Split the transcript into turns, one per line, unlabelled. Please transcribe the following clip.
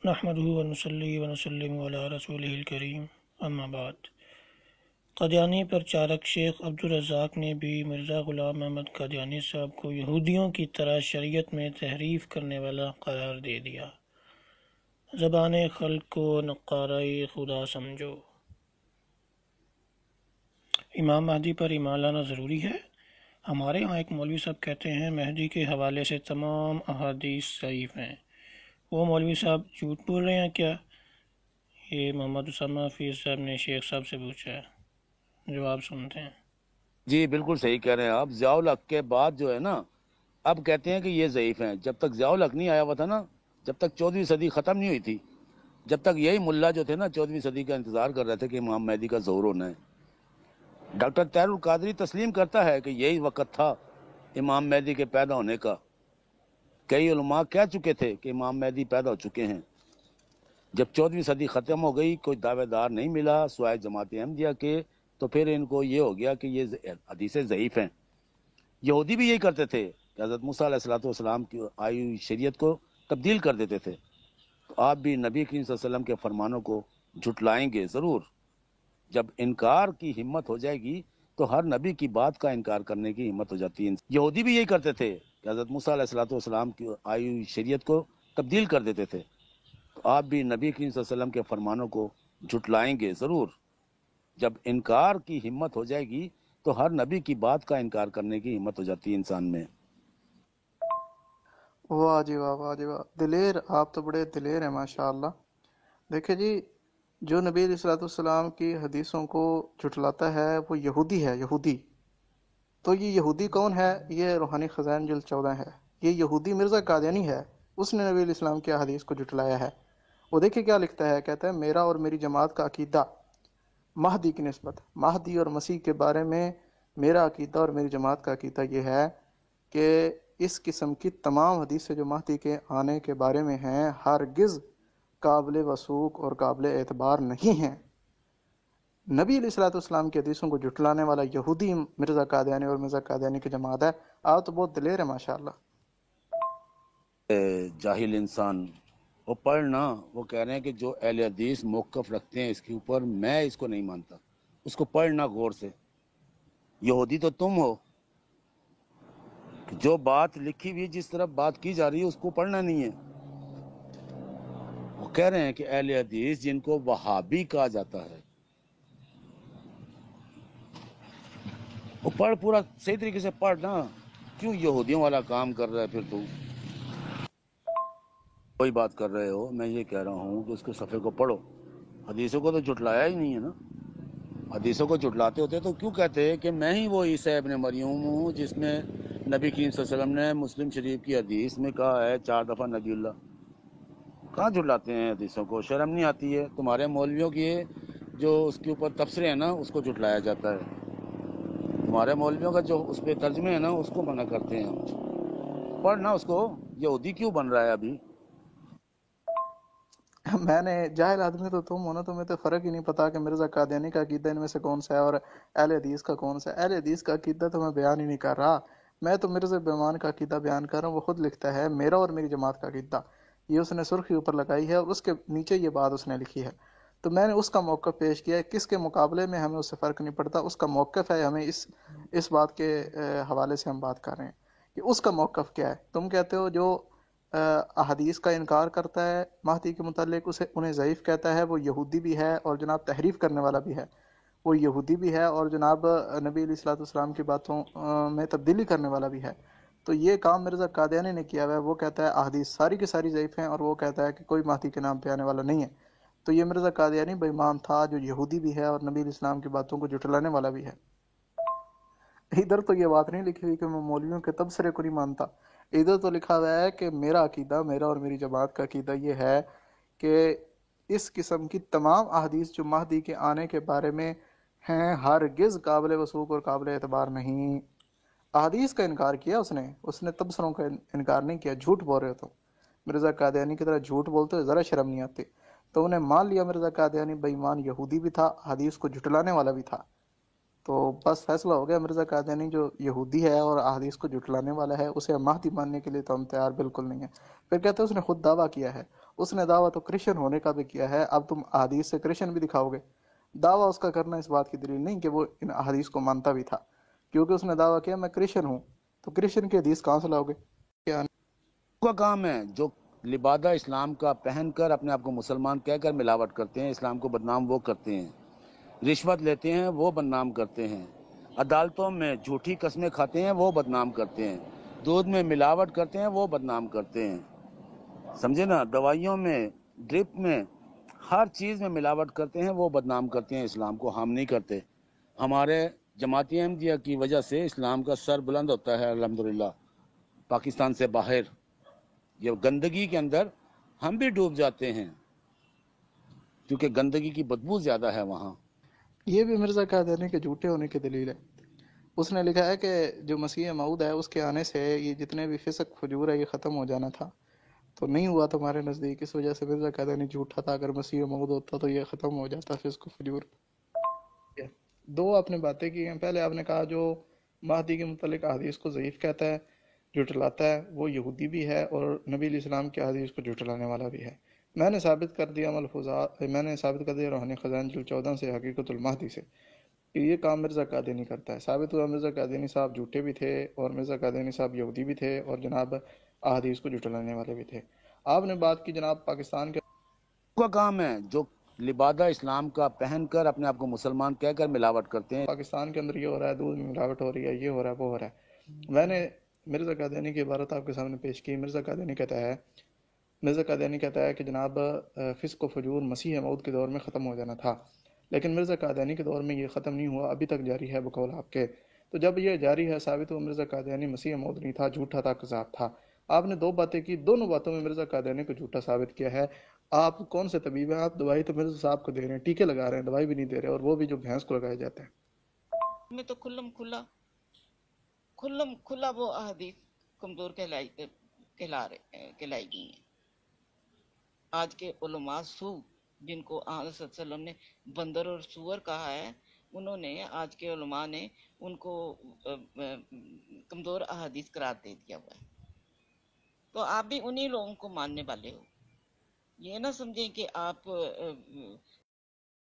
نحمده ونصلي ونسلم علی رسوله الکریم اما بعد۔ قادیانی پرچارک شیخ عبدالرزاق نے بھی مرزا غلام احمد قادیانی صاحب کو یہودیوں کی طرح شریعت میں تحریف کرنے والا قرار دے دیا۔ زبان خلق کو نقارہ خدا سمجھو۔ امام مہدی پر ایمان لانا ضروری ہے؟ ہمارے ہاں ایک مولوی صاحب کہتے ہیں مہدی کے حوالے سے تمام احادیث ضعیف ہیں۔ وہ مولوی صاحب جھوٹ بول رہے ہیں کیا؟ یہ محمد اسامہ حفیظ صاحب نے شیخ صاحب سے پوچھا ہے، جواب سنتے ہیں۔
جی بالکل صحیح کہہ رہے ہیں آپ۔ ضیاء الحق کے بعد جو ہے نا، اب کہتے ہیں کہ یہ ضعیف ہیں۔ جب تک ضیاء الحق نہیں آیا ہوا تھا نا، جب تک 14ویں صدی ختم نہیں ہوئی تھی، جب تک یہی ملا جو تھے نا 14ویں صدی کا انتظار کر رہے تھے کہ امام مہدی کا ظہور ہونا ہے۔ ڈاکٹر طاہر القادری تسلیم کرتا ہے کہ یہی وقت تھا امام مہدی کے پیدا ہونے کا۔ کئی علماء کہہ چکے تھے کہ امام مہدی پیدا ہو چکے ہیں۔ جب 14ویں صدی ختم ہو گئی، کوئی دعوے دار نہیں ملا سوائے جماعت احمدیہ کے، تو پھر ان کو یہ ہو گیا کہ یہ حدیثیں ضعیف ہیں۔ یہودی بھی یہی کرتے تھے کہ حضرت موسیٰ علیہ السلام کی آئی ہوئی شریعت کو تبدیل کر دیتے تھے۔ تو آپ بھی نبی کریم صلی اللہ علیہ وسلم کے فرمانوں کو جھٹلائیں گے ضرور۔ جب انکار کی ہمت ہو جائے گی تو ہر نبی کی بات کا انکار کرنے کی ہمت ہو جاتی ہے۔ یہودی بھی یہی کرتے تھے کہ حضرت موسیٰ علیہ السلام کی آئی ہوئی شریعت کو تبدیل کر دیتے تھے۔ تو آپ بھی نبی کریم صلی اللہ علیہ وسلم کے فرمانوں کو جھٹلائیں گے ضرور۔ جب انکار کی ہمت ہو جائے گی تو ہر نبی کی بات کا انکار کرنے کی ہمت ہو جاتی ہے انسان میں۔
واہ جی واہ، واہ جی واہ، دلیر، آپ تو بڑے دلیر ہیں ماشاءاللہ۔ دیکھیں جی، جو نبی علیہ الصلوۃ والسلام کی حدیثوں کو جھٹلاتا ہے وہ یہودی ہے، یہودی۔ تو یہ یہودی کون ہے؟ یہ روحانی خزائن جلد 14 ہے۔ یہ یہودی مرزا قادیانی ہے، اس نے نبی علیہ السلام کی حدیث کو جھٹلایا ہے۔ وہ دیکھیں کیا لکھتا ہے، کہتا ہے میرا اور میری جماعت کا عقیدہ مہدی کی نسبت، مہدی اور مسیح کے بارے میں میرا عقیدہ اور میری جماعت کا عقیدہ یہ ہے کہ اس قسم کی تمام حدیثیں جو مہدی کے آنے کے بارے میں ہیں ہرگز قابل وثوق اور قابل اعتبار نہیں ہیں۔ نبی علیہ الصلوۃ والسلام کی حدیثوں کو جھٹلانے والا یہودی مرزا قادیانی اور مرزا قادیانی کی جماعت ہے۔ آپ تو بہت دلیر ہے ماشاءاللہ۔
جاہل انسان وہ پڑھنا، وہ کہہ رہے ہیں کہ جو اہل حدیث موقف رکھتے ہیں اس کے اوپر، میں اس کو نہیں مانتا۔ اس کو پڑھنا غور سے۔ یہودی تو تم ہو، جو بات لکھی ہوئی جس طرح بات کی جا رہی ہے اس کو پڑھنا نہیں ہے۔ وہ کہہ رہے ہیں کہ اہل حدیث جن کو وہابی کہا جاتا ہے، وہ پڑھ، پورا صحیح طریقے سے پڑھنا۔ کیوں یہودیوں والا کام کر رہا ہے پھر تو؟ کوئی بات کر رہے ہو، میں یہ کہہ رہا ہوں کہ اس کے صفحے کو پڑھو۔ حدیثوں کو تو جھٹلایا ہی نہیں ہے نا۔ حدیثوں کو جھٹلاتے ہوتے تو کیوں کہتے کہ میں ہی وہ عیسیٰ ابن مریم ہوں جس میں نبی کریم صلی اللہ علیہ وسلم نے مسلم شریف کی حدیث میں کہا ہے 4 دفعہ نبی اللہ؟ کہاں جھٹلاتے ہیں حدیثوں کو؟ شرم نہیں آتی ہے؟ تمہارے مولویوں کی جو اس کے اوپر تبصرے ہیں نا اس کو جھٹلایا جاتا ہے۔ تمہارے مولویوں کا جو اس پہ ترجمے ہیں نا اس کو منع کرتے ہیں۔ پڑھنا اس کو۔ یہودی کیوں بن رہا ہے ابھی؟
میں نے جاہل آدمی تو تم ہو نا، تمہیں تو فرق ہی نہیں پتا کہ مرزا قادیانی کا عقیدہ ان میں سے کون سا ہے اور اہل حدیث کا کون سا ہے۔ اہل حدیث کا عقیدہ تو میں بیان ہی نہیں کر رہا، میں تو مرزا بیمان کا عقیدہ بیان کر رہا ہوں۔ وہ خود لکھتا ہے میرا اور میری جماعت کا عقیدہ، یہ اس نے سرخی اوپر لگائی ہے اور اس کے نیچے یہ بات اس نے لکھی ہے۔ تو میں نے اس کا موقف پیش کیا ہے، کس کے مقابلے میں ہمیں اس سے فرق نہیں پڑتا، اس کا موقف ہے، ہمیں اس بات کے حوالے سے ہم بات کر رہے ہیں کہ اس کا موقف کیا ہے۔ تم کہتے ہو جو احادیث کا انکار کرتا ہے مہدی کے متعلق، انہیں ضعیف کہتا ہے، وہ یہودی بھی ہے اور جناب تحریف کرنے والا بھی ہے، وہ یہودی بھی ہے اور جناب نبی علیہ الصلوۃ والسلام کی باتوں میں تبدیلی کرنے والا بھی ہے۔ تو یہ کام مرزا قادیانی نے کیا ہوا ہے۔ وہ کہتا ہے احادیث ساری کی ساری ضعیف ہیں اور وہ کہتا ہے کہ کوئی مہدی کے نام پہ آنے والا نہیں ہے۔ تو یہ مرزا قادیانی بے ایمان تھا جو یہودی بھی ہے اور نبی علیہ السلام کی باتوں کو جھٹلانے والا بھی ہے۔ ادھر تو یہ بات نہیں لکھی ہوئی کہ میں مولویوں کے تبصرے کو نہیں مانتا، ادھر تو لکھا ہوا ہے کہ میرا عقیدہ، میرا اور میری جماعت کا عقیدہ یہ ہے کہ اس قسم کی تمام احادیث جو مہدی کے آنے کے بارے میں ہیں ہرگز قابل وثوق اور قابل اعتبار نہیں۔ احادیث کا انکار کیا اس نے تبصروں کا انکار نہیں کیا۔ جھوٹ بول رہے ہو تم، مرزا قادیانی کی طرح جھوٹ بولتے ہو، ذرا شرم نہیں آتی؟ تو انہیں مان لیا مرزا قادیانی بے ایمان یہودی بھی تھا، حدیث کو جھٹلانے والا بھی تھا، تو بس فیصلہ ہو گیا۔ مرزا قادیانی جو یہودی ہے اور احادیث کو جھٹلانے والا ہے، اسے مہدی ماننے کے لیے تو ہم تیار بالکل نہیں ہیں۔ پھر کہتے ہیں اس نے خود دعویٰ کیا ہے اس نے دعویٰ تو کرسچن ہونے کا بھی کیا ہے، اب تم احادیث سے کرسچن بھی دکھاؤ گے؟ دعویٰ اس کا کرنا اس بات کی دلیل نہیں کہ وہ ان احادیث کو مانتا بھی تھا، کیونکہ اس نے دعویٰ کیا میں کرسچن ہوں، تو کرسچن کی حدیث کہاں سے لاؤ گے؟ کیا
کا کام ہے جو لبادہ اسلام کا پہن کر اپنے آپ کو مسلمان کہہ کر ملاوٹ کرتے ہیں، اسلام کو بدنام وہ کرتے ہیں، رشوت لیتے ہیں وہ بدنام کرتے ہیں، عدالتوں میں جھوٹی قسمیں کھاتے ہیں وہ بدنام کرتے ہیں، دودھ میں ملاوٹ کرتے ہیں وہ بدنام کرتے ہیں، سمجھے نا، دوائیوں میں، ڈرپ میں، ہر چیز میں ملاوٹ کرتے ہیں وہ بدنام کرتے ہیں، اسلام کو ہم نہیں کرتے۔ ہمارے جماعتی احمدیہ کی وجہ سے اسلام کا سر بلند ہوتا ہے الحمدللہ، پاکستان سے باہر یہ گندگی کے اندر ہم بھی ڈوب جاتے ہیں کیونکہ گندگی کی بدبو زیادہ ہے وہاں۔
یہ بھی مرزا قادیانی کے جھوٹے ہونے کی دلیل ہے۔ اس نے لکھا ہے کہ جو مسیح موعود ہے اس کے آنے سے یہ جتنے بھی فسق فجور ہے یہ ختم ہو جانا تھا، تو نہیں ہوا تمہارے نزدیک، اس وجہ سے مرزا قادیانی جھوٹا تھا، اگر مسیح موعود ہوتا تو یہ ختم ہو جاتا فسق و فجور۔ دو آپ نے باتیں کی ہیں، پہلے آپ نے کہا جو مہدی کے متعلق احادیث کو ضعیف کہتا ہے، جھٹلاتا ہے، وہ یہودی بھی ہے اور نبی علیہ السلام کی احادیث کو جھٹلانے والا بھی ہے۔ میں نے ثابت کر دیا روحانی خزائن جلد 14 سے حقیقت المہدی سے کہ یہ کام مرزا قادیانی کرتا ہے۔ ثابت ہوا مرزا قادیانی صاحب جھوٹے بھی تھے اور مرزا قادیانی صاحب یہودی بھی تھے اور جناب احادیث کو جھٹلانے والے بھی تھے۔ آپ نے بات کی جناب پاکستان کے
کا کام ہے جو لبادہ اسلام کا پہن کر اپنے آپ کو مسلمان کہہ کر ملاوٹ کرتے ہیں۔
پاکستان کے اندر یہ ہو رہا ہے، دودھ میں ملاوٹ ہو رہی ہے، یہ ہو رہا ہے، وہ ہو رہا ہے۔ میں نے مرزا قادیانی کی عبارت آپ کے سامنے پیش کی۔ مرزا قادیانی کہتا ہے کہ جناب فسق و فجور مسیح موعود کے دور میں ختم ہو جانا تھا، لیکن مرزا قادیانی کے دور میں یہ ختم نہیں ہوا، ابھی تک جاری ہے بقول آپ کے۔ تو جب یہ جاری ہے، ثابت ہوا مرزا قادیانی مسیح موعود نہیں تھا، جھوٹا تھا، کذاب تھا۔ آپ نے دو باتیں کی، دونوں باتوں میں مرزا قادیانی کو جھوٹا ثابت کیا ہے۔ آپ کون سے طبیب ہیں؟ آپ دوائی تو مرزا صاحب کو دے رہے ہیں، ٹیکے لگا رہے ہیں، دوائی بھی نہیں دے رہے، اور وہ بھی جو بھینس کو لگائے جاتے ہیں۔
میں تو کھلم کھلا وہ احادیث کمزور کہلائی گئی ہیں۔ آج کے علماء سو جن کو آن صلی اللہ علیہ وسلم نے بندر اور سور کہا ہے، انہوں نے آج کے علماء نے ان کو کمزور احادیث قرار دے دیا ہوا ہے۔ تو آپ بھی انہی لوگوں کو ماننے والے ہو، یہ نہ سمجھیں کہ آپ